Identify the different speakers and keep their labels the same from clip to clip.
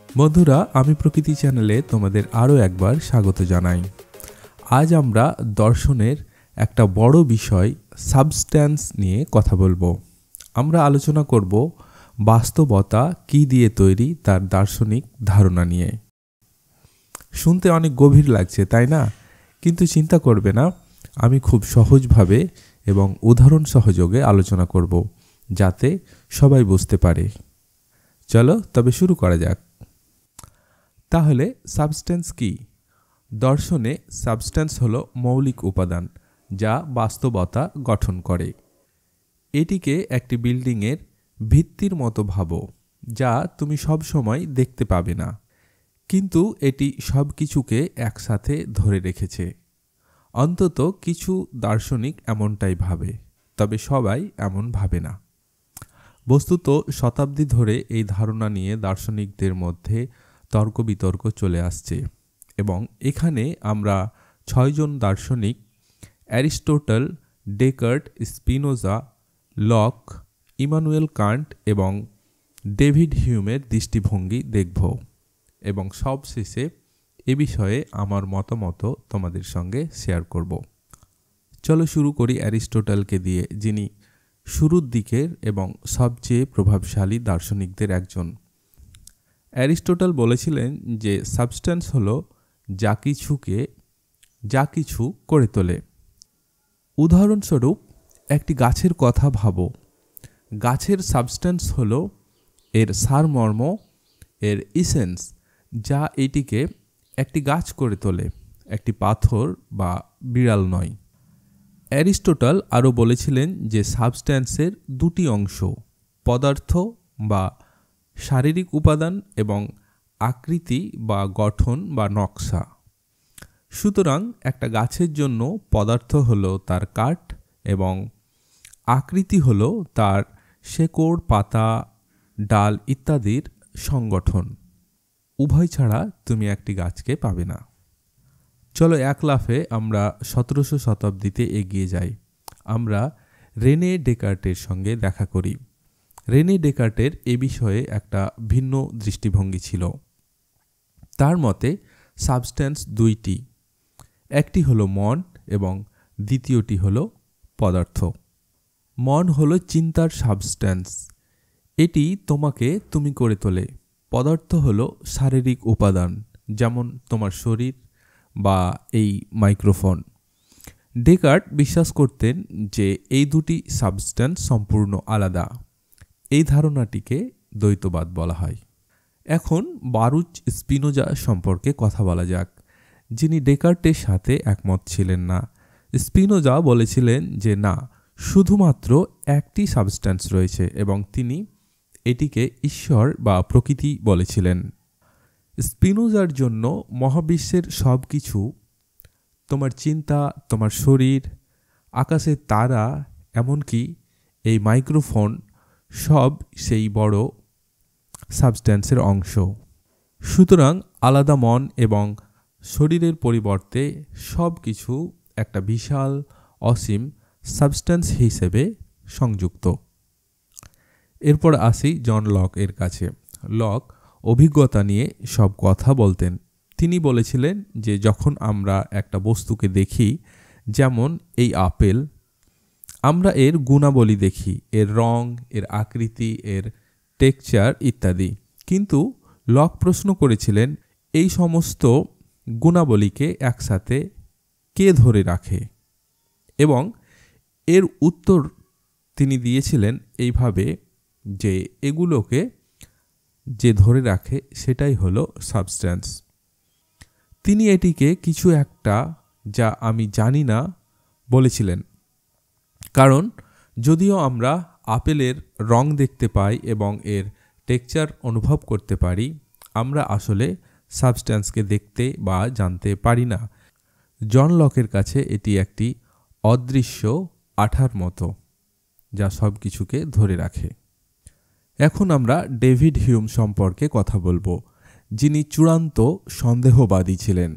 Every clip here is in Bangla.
Speaker 1: বন্ধুরা, আমি প্রকৃতি চ্যানেলে তোমাদের আরও একবার স্বাগত জানাই। আজ আমরা দর্শনের একটা বড় বিষয় সাবস্ট্যান্স নিয়ে কথা বলবো। আমরা আলোচনা করব বাস্তবতা কী দিয়ে তৈরি তার দার্শনিক ধারণা নিয়ে। শুনতে অনেক গভীর লাগছে, তাই না? কিন্তু চিন্তা করবে না, আমি খুব সহজভাবে এবং উদাহরণ সহযোগে আলোচনা করব, যাতে সবাই বুঝতে পারে। চলো তবে শুরু করা যাক। তাহলে সাবস্ট্যান্স কি? দর্শনে সাবস্ট্যান্স হলো মৌলিক উপাদান যা বাস্তবতা গঠন করে। এটিকে একটি বিল্ডিংয়ের ভিত্তির মতো ভাবো, যা তুমি সব সময় দেখতে পাবে না, কিন্তু এটি সব কিছুকে একসাথে ধরে রেখেছে। অন্তত কিছু দার্শনিক এমনটাই ভাবে, তবে সবাই এমন ভাবে না। বস্তুত শতাব্দী ধরে এই ধারণা নিয়ে দার্শনিকদের মধ্যে তর্ক বিতর্ক চলে আসছে, এবং এখানে আমরা 6 জন দার্শনিক Aristotle, Descartes, Spinoza, Locke, Immanuel Kant এবং ডেভিড হিউমের দৃষ্টিভঙ্গি দেখব, এবং সবশেষে এ বিষয়ে আমার মতামত তোমাদের সঙ্গে শেয়ার করব। চলো শুরু করি অ্যারিস্টোটলকে দিয়ে, যিনি শুরুর দিকের এবং সবচেয়ে প্রভাবশালী দার্শনিকদের একজন। অ্যারিস্টোটল বলেছিলেন যে সাবস্ট্যান্স হলো যা কিছু করে তোলে। উদাহরণস্বরূপ একটি গাছের কথা ভাবো। গাছের সাবস্ট্যান্স হলো এর সারমর্ম, এর ইসেন্স, যা এটিকে একটি গাছ করে তোলে, একটি পাথর বা বিড়াল নয়। অ্যারিস্টোটল আরও বলেছিলেন যে সাবস্ট্যান্সের দুটি অংশ, পদার্থ বা শারীরিক উপাদান এবং আকৃতি বা গঠন বা নকশা। সুতরাং একটা গাছের জন্য পদার্থ হলো তার কাঠ এবং আকৃতি হলো তার শেকড়, পাতা, ডাল ইত্যাদির সংগঠন। উভয় ছাড়া তুমি একটি গাছকে পাবে না। চলো এক লাফে আমরা 17শো শতাব্দীতে এগিয়ে যাই। আমরা রেনে ডেকার্টের সঙ্গে দেখা করি। রেনে ডেকার্টের এ বিষয়ে একটা ভিন্ন দৃষ্টিভঙ্গি ছিল। তার মতে সাবস্ট্যান্স দুইটি, একটি হলো মন এবং দ্বিতীয়টি হলো পদার্থ। মন হলো চিন্তার সাবস্ট্যান্স, এটি তোমাকে তুমি করে তোলে। পদার্থ হলো শারীরিক উপাদান, যেমন তোমার শরীর বা এই মাইক্রোফোন। ডেকার্ট বিশ্বাস করতেন যে এই দুটি সাবস্ট্যান্স সম্পূর্ণ আলাদা। এই ধারণাটিকে দ্বৈতবাদ বলা হয়। এখন বারুচ স্পিনোজা সম্পর্কে কথা বলা যাক, যিনি ডেকার্টের সাথে একমত ছিলেন না। স্পিনোজা বলেছিলেন যে না, শুধুমাত্র একটি সাবস্ট্যান্স রয়েছে এবং তিনি এটিকে ঈশ্বর বা প্রকৃতি বলেছিলেন। স্পিনোজার জন্য মহাবিশ্বের সব কিছু, তোমার চিন্তা, তোমার শরীর, আকাশের তারা, এমনকি এই মাইক্রোফোন, সব সেই বড় সাবস্ট্যান্সের অংশ। সুতরাং আলাদা মন এবং শরীরের পরিবর্তে সব কিছু একটা বিশাল অসীম সাবস্ট্যান্স হিসেবে সংযুক্ত। এরপর আসি জন লক এর কাছে। লক অভিজ্ঞতা নিয়ে সব কথা বলতেন। তিনি বলেছিলেন যে যখন আমরা একটা বস্তুকে দেখি, যেমন এই আপেল, আমরা এর গুণাবলী দেখি, এর রং, এর আকৃতি, এর টেক্সচার ইত্যাদি। কিন্তু লক প্রশ্ন করেছিলেন, এই সমস্ত গুণাবলীকে একসাথে কে ধরে রাখে? এবং এর উত্তর তিনি দিয়েছিলেন এইভাবে যে এগুলোকে যে ধরে রাখে সেটাই হলো সাবস্ট্যান্স। তিনি এটিকে কিছু একটা যা আমি জানি না বলেছিলেন, কারণ যদিও আমরা আপেলের রং দেখতে পাই এবং এর টেক্সচার অনুভব করতে পারি, আমরা আসলে সাবস্ট্যান্সকে দেখতে বা জানতে পারি না। জন লকের কাছে এটি একটি অদৃশ্য আঠার মতো, যা সব কিছুকে ধরে রাখে। এখন আমরা ডেভিড হিউম সম্পর্কে কথা বলবো, যিনি চূড়ান্ত সন্দেহবাদী ছিলেন।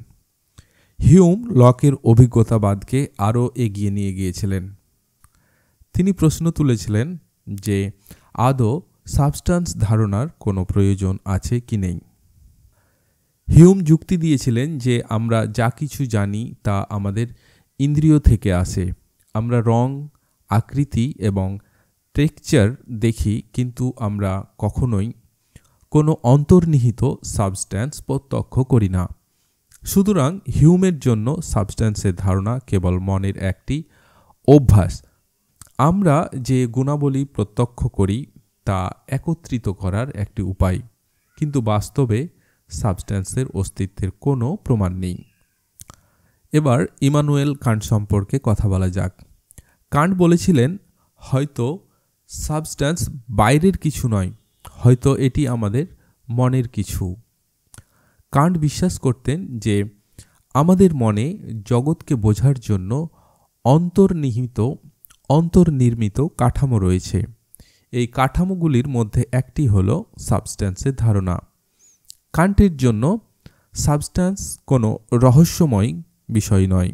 Speaker 1: হিউম লকের অভিজ্ঞতাবাদকে আরও এগিয়ে নিয়ে গিয়েছিলেন। তিনি প্রশ্ন তুলেছিলেন যে আদৌ সাবস্ট্যান্স ধারণার কোনো প্রয়োজন আছে কি নেই। হিউম যুক্তি দিয়েছিলেন যে আমরা যা কিছু জানি তা আমাদের ইন্দ্রিয় থেকে আসে। আমরা রং, আকৃতি এবং টেক্সচার দেখি, কিন্তু আমরা কখনোই কোনো অন্তর্নিহিত সাবস্ট্যান্স প্রত্যক্ষ করি না। সুতরাং হিউমের জন্য সাবস্ট্যান্সের ধারণা কেবল মনের একটি অভ্যাস। আমরা যে গুণাবলী প্রত্যক্ষ করি তা একত্রিত করার একটি উপায়, কিন্তু বাস্তবে সাবস্ট্যান্সের অস্তিত্বের কোনো প্রমাণ নেই। এবার ইমানুয়েল কান্ট সম্পর্কে কথা বলা যাক। কান্ট বলেছিলেন, হয়তো সাবস্ট্যান্স বাইরের কিছু নয়, হয়তো এটি আমাদের মনের কিছু। কান্ট বিশ্বাস করতেন যে আমাদের মনে জগৎকে বোঝার জন্য অন্তর্নির্মিত কাঠামো রয়েছে। এই কাঠামোগুলির মধ্যে একটি হল সাবস্ট্যান্সের ধারণা। কান্টের জন্য সাবস্ট্যান্স কোনো রহস্যময় বিষয় নয়,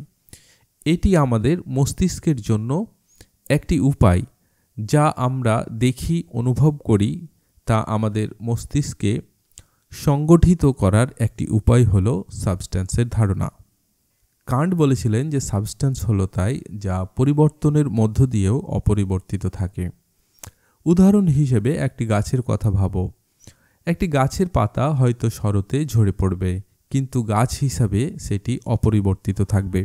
Speaker 1: এটি আমাদের মস্তিষ্কের জন্য একটি উপায়। যা আমরা দেখি, অনুভব করি, তা আমাদের মস্তিষ্কে সংগঠিত করার একটি উপায় হল সাবস্ট্যান্সের ধারণা। কান্ট বলেছিলেন যে সাবস্ট্যান্স হলো তাই যা পরিবর্তনের মধ্য দিয়েও অপরিবর্তিত থাকে। উদাহরণ হিসেবে একটি গাছের কথা ভাবো। একটি গাছের পাতা হয়তো শরতে ঝরে পড়বে, কিন্তু গাছ হিসাবে সেটি অপরিবর্তিত থাকবে।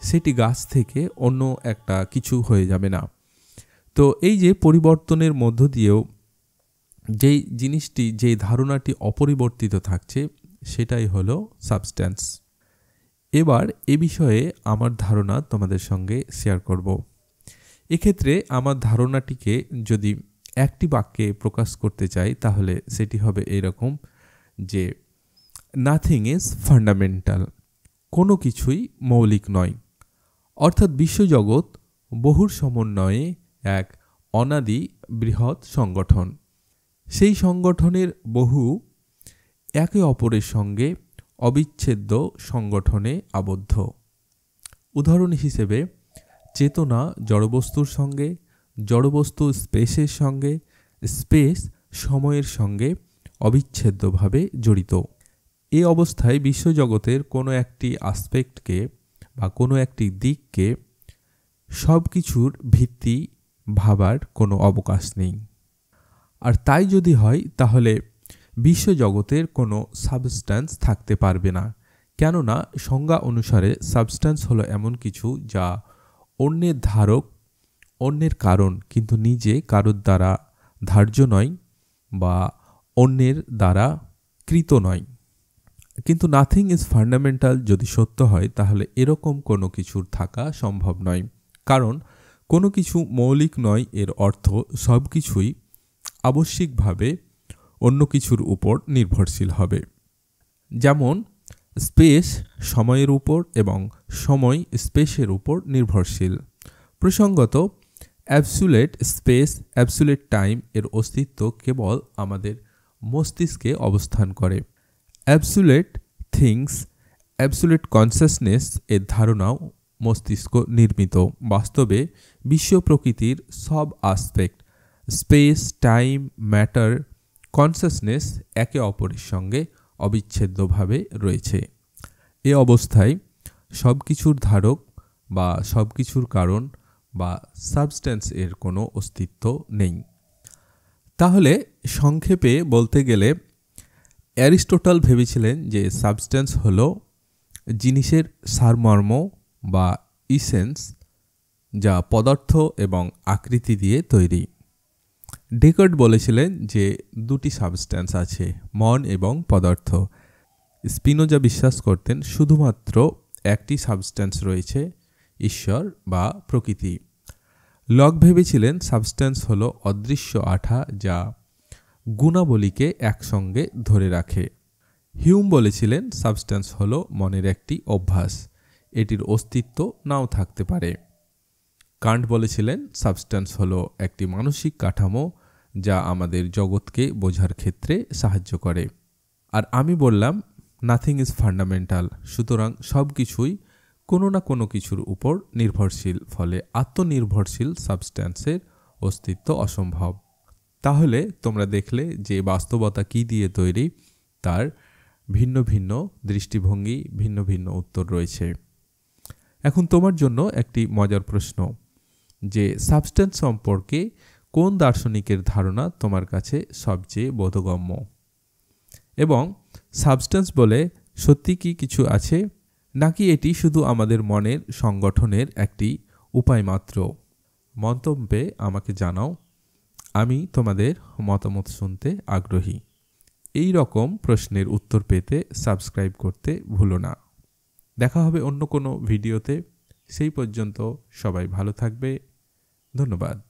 Speaker 1: সেটি গাছ থেকে অন্য একটা কিছু হয়ে যাবে না। তো এই যে পরিবর্তনের মধ্য দিয়েও যেই জিনিসটি, যেই ধারণাটি অপরিবর্তিত থাকছে, সেটাই হলো সাবস্ট্যান্স। এবার এ বিষয়ে আমার ধারণা তোমাদের সঙ্গে শেয়ার করব। এক্ষেত্রে আমার ধারণাটিকে যদি একটি বাক্যে প্রকাশ করতে চাই, তাহলে সেটি হবে এরকম যে নাথিং ইজ ফান্ডামেন্টাল, কোনো কিছুই মৌলিক নয়। অর্থাৎ বিশ্বজগৎ বহুর সমন্বয়ে এক অনাদি বৃহৎ সংগঠন। সেই সংগঠনের বহু একে অপরের সঙ্গে অবিচ্ছেদ্য সংগঠনে আবদ্ধ। উদাহরণ হিসেবে চেতনা জড়বস্তুর সঙ্গে, জড়বস্তু স্পেসের সঙ্গে, স্পেস সময়ের সঙ্গে অবিচ্ছেদ্যভাবে জড়িত। এই অবস্থায় বিশ্বজগতের কোনো একটি আসপেক্টকে বা কোনো একটি দিককে সব কিছুর ভিত্তি ভাবার কোনো অবকাশ নেই। আর তাই যদি হয়, তাহলে বিশ্বজগতের কোনো সাবস্ট্যান্স থাকতে পারবে না। কেননা সংজ্ঞা অনুসারে সাবস্ট্যান্স হলো এমন কিছু যা অন্যের ধারক, অন্যের কারণ, কিন্তু নিজে কারোর দ্বারা ধার্য নয় বা অন্যের দ্বারা কৃত নয়। কিন্তু নাথিং ইজ ফান্ডামেন্টাল যদি সত্য হয়, তাহলে এরকম কোনো কিছুর থাকা সম্ভব নয়। কারণ কোনো কিছু মৌলিক নয় এর অর্থ সব কিছুই আবশ্যিকভাবে অন্য কিছুর উপর নির্ভরশীল হবে। যেমন স্পেস সময়ের উপর এবং সময় স্পেসের উপর নির্ভরশীল। প্রসঙ্গত, অ্যাবসুলেট স্পেস, অ্যাবসুলেট টাইম এর অস্তিত্ব কেবল আমাদের মস্তিষ্কে অবস্থান করে। অ্যাবসুলেট থিংস, অ্যাবসুলেট কনসাসনেস এর ধারণাও মস্তিষ্ক নির্মিত। বাস্তবে বিশ্ব প্রকৃতির সব aspect, space, time, matter, consciousness একে অপরের সঙ্গে অবিচ্ছেদ্যভাবে রয়েছে। এ অবস্থায় সব কিছুর ধারক বা সব কিছুর কারণ বা সাবস্ট্যান্স এর কোনো অস্তিত্ব নেই। তাহলে সংক্ষেপে বলতে গেলে অ্যারিস্টটল ভেবেছিলেন যে সাবস্ট্যান্স হলো জিনিসের সারমর্ম বা ইসেন্স, যা পদার্থ এবং আকৃতি দিয়ে তৈরি। ডেকার্ট বলেছিলেন যে দুটি সাবস্ট্যান্স আছে, মন এবং পদার্থ। স্পিনোজা বিশ্বাস করতেন শুধুমাত্র একটি সাবস্ট্যান্স রয়েছে, ঈশ্বর বা প্রকৃতি। লক ভেবেছিলেন সাবস্ট্যান্স হলো অদৃশ্য আঠা যা গুণাবলীকে একসঙ্গে ধরে রাখে। হিউম বলেছিলেন সাবস্ট্যান্স হলো মনের একটি অভ্যাস, এটির অস্তিত্ব নাও থাকতে পারে। কান্ট বলেছিলেন সাবস্ট্যান্স হলো একটি মানসিক কাঠামো যা আমাদের জগৎকে বোঝার ক্ষেত্রে সাহায্য করে। আর আমি বললাম নাথিং ইজ ফান্ডামেন্টাল, সুতরাং সব কিছুই কোনো না কোনো কিছুর উপর নির্ভরশীল, ফলে আত্মনির্ভরশীল সাবস্ট্যান্সের অস্তিত্ব অসম্ভব। তাহলে তোমরা দেখলে যে বাস্তবতা কি দিয়ে তৈরি, তার ভিন্ন ভিন্ন দৃষ্টিভঙ্গি, ভিন্ন ভিন্ন উত্তর রয়েছে। এখন তোমার জন্য একটি মজার প্রশ্ন, যে সাবস্টেন্স সম্পর্কে কোন দার্শনিকের ধারণা তোমার কাছে সবচেয়ে বোধগম্য, এবং সাবস্টেন্স বলে সত্যি কি কিছু আছে, নাকি এটি শুধু আমাদের মনের সংগঠনের একটি উপায় মাত্র? মন্তব্যে আমাকে জানাও, আমি তোমাদের মতামত শুনতে আগ্রহী। এই রকম প্রশ্নের উত্তর পেতে সাবস্ক্রাইব করতে ভুলো না। দেখা হবে অন্য কোনো ভিডিওতে। সেই পর্যন্ত সবাই ভালো থাকবে। ধন্যবাদ।